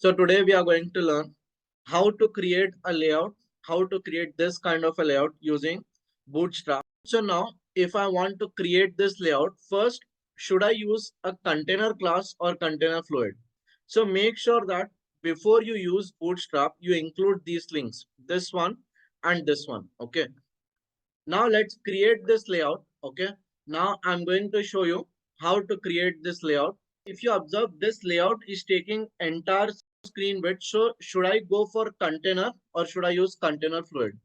So today we are going to learn how to create a layout, how to create this kind of a layout using Bootstrap. So now if I want to create this layout, first, should I use a container class or container fluid? So make sure that before you use Bootstrap, you include these links, this one and this one. Okay. Now let's create this layout. Okay. Now I'm going to show you how to create this layout. If you observe, this layout is taking entire screen width. So should I go for container or should I use container fluid?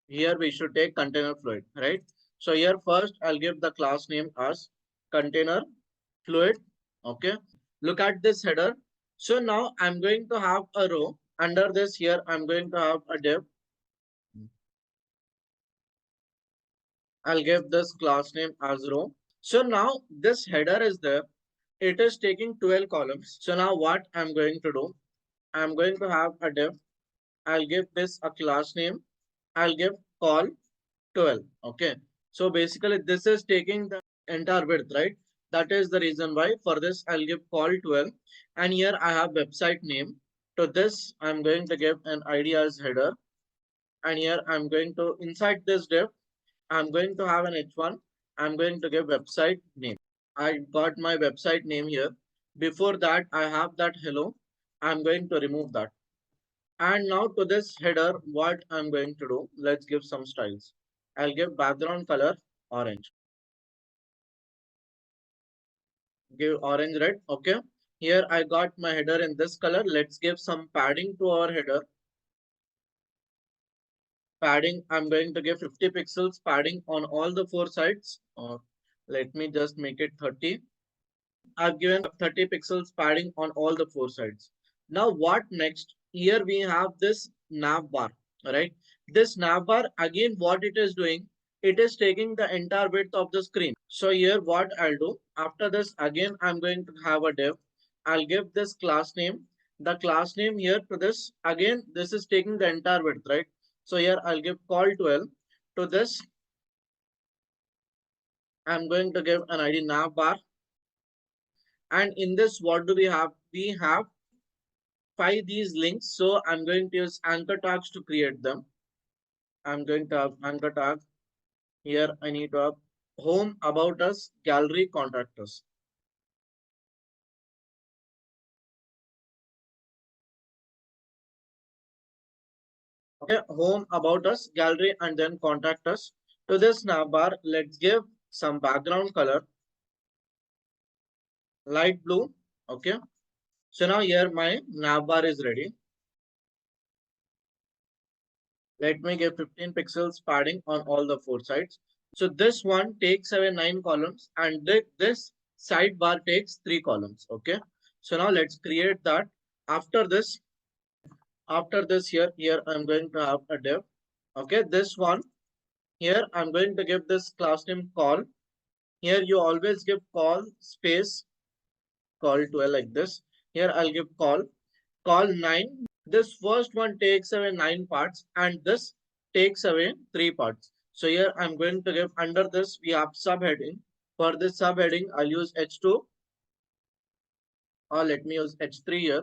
Here we should take container fluid, right? So here first I'll give the class name as container fluid. Okay. Look at this header. So now I'm going to have a row. Under this here, I'm going to have a div. I'll give this class name as row. So now this header is there. It is taking 12 columns. So now what I'm going to do, I'm going to have a div. I'll give this a class name. I'll give call 12. Okay. So basically this is taking the entire width, right? That is the reason why for this I'll give call 12. And here I have website name. To this I'm going to give an ID as header. And here I'm going to inside this div, I'm going to have an H1. I'm going to give website name. I got my website name here. Before that, I have that hello. I'm going to remove that. And now to this header, what I'm going to do, let's give some styles. I'll give background color orange. Give orange red. Okay. Here I got my header in this color. Let's give some padding to our header. Padding, I'm going to give 50 pixels padding on all the four sides. Or let me just make it 30. I've given 30 pixels padding on all the four sides. Now what next? Here we have this nav bar, right? This nav bar, again, what it is doing, it is taking the entire width of the screen. So here what I'll do, after this, again, I'm going to have a div. I'll give this class name. The class name here to this, again, this is taking the entire width, right? So here I'll give call 12. To this, I'm going to give an ID nav bar. And in this, what do we have? We have these links. So I'm going to use anchor tags to create them. I'm going to have anchor tag. Here I need to have home, about us, gallery, contact us. Okay, home, about us, gallery, and then contact us. To this navbar, let's give some background color, light blue. Okay. So now here my navbar is ready. Let me give 15 pixels padding on all the four sides. So this one takes away 9 columns and this sidebar takes 3 columns. Okay. So now let's create that. After this here I'm going to have a div. Okay. This one here I'm going to give this class name call. Here you always give call space call 12 like this. Here I'll give call 9. This first one takes away 9 parts and this takes away 3 parts. So here I'm going to give under this we have subheading. For this subheading I'll use H2 or let me use H3 here.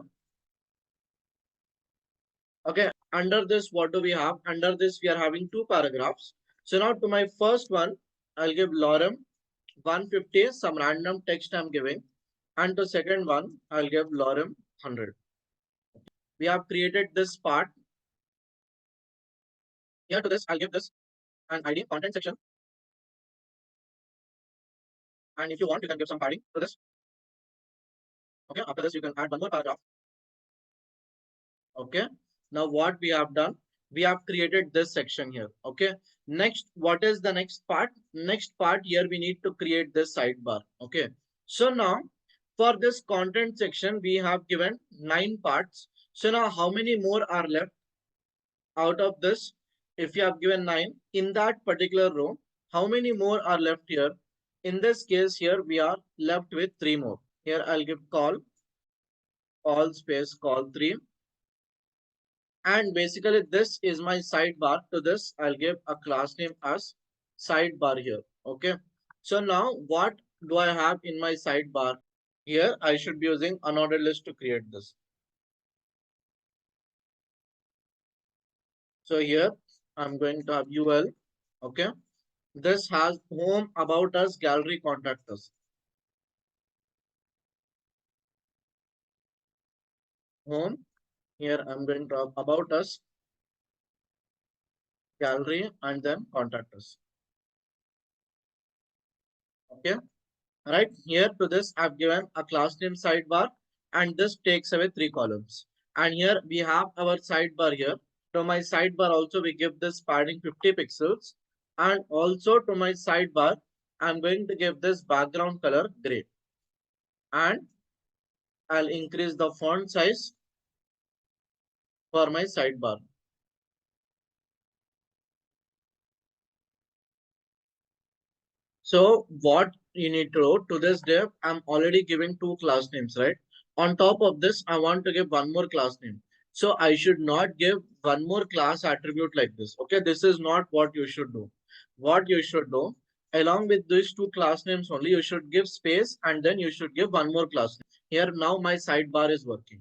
Okay, under this what do we have? Under this we are having 2 paragraphs. So now to my first one I'll give lorem 150, some random text I'm giving, and to second one I'll give lorem 100. We have created this part. Here to this I'll give this an ID content section. And if you want, you can give some padding to this. Okay, after this, you can add one more paragraph. Okay, now what we have done, we have created this section here. Okay, next, what is the next part? Next part here, we need to create this sidebar. Okay, so now for this content section, we have given 9 parts. So now how many more are left out of this? If you have given 9 in that particular row, how many more are left here? In this case here, we are left with 3 more. Here I'll give call space call 3. And basically this is my sidebar. To this I'll give a class name as sidebar here. Okay. So now what do I have in my sidebar? Here I should be using unordered list to create this. So here I'm going to have UL. Okay. This has home, about us, gallery, contact us. Home. Here I'm going to have about us, gallery, and then contact us. Okay. Right here to this, I've given a class name sidebar, and this takes away 3 columns. And here we have our sidebar here. To my sidebar also we give this padding 50 pixels. And also to my sidebar, I'm going to give this background color gray. And I'll increase the font size for my sidebar. So what you need to do to this div, I'm already giving 2 class names, right? On top of this, I want to give one more class name. So I should not give one more class attribute like this. Okay, this is not what you should do. What you should do, along with these 2 class names only, you should give space and then you should give one more class name. Here now my sidebar is working.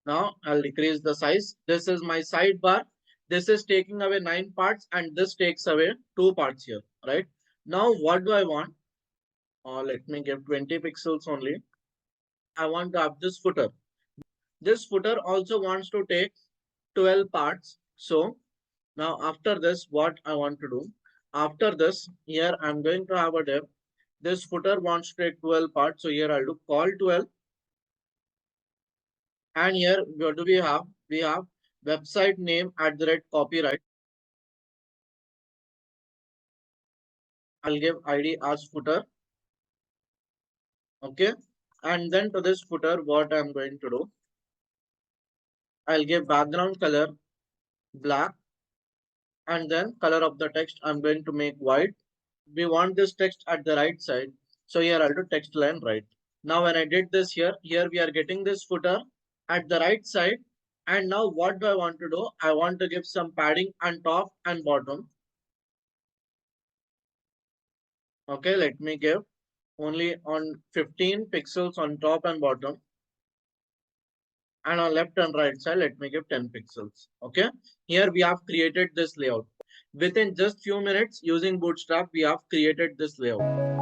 Now I'll decrease the size. This is my sidebar. This is taking away 9 parts and this takes away 2 parts here, right? Now what do I want? Let me give 20 pixels only. I want to have this footer. This footer also wants to take 12 parts. So now after this, what I want to do? After this, here I'm going to have a div. This footer wants to take 12 parts. So here I'll do call 12. And here what do we have? We have website name at the rate copyright. I'll give ID as footer. Okay. And then to this footer, what I'm going to do, I'll give background color black, and then color of the text I'm going to make white. We want this text at the right side. So here I'll do text line right. Now when I did this here we are getting this footer at the right side. And now what do I want to do? I want to give some padding on top and bottom. Okay, let me give only on 15 pixels on top and bottom. And on left and right side, let me give 10 pixels. Okay. Here we have created this layout. Within just few minutes using Bootstrap, we have created this layout.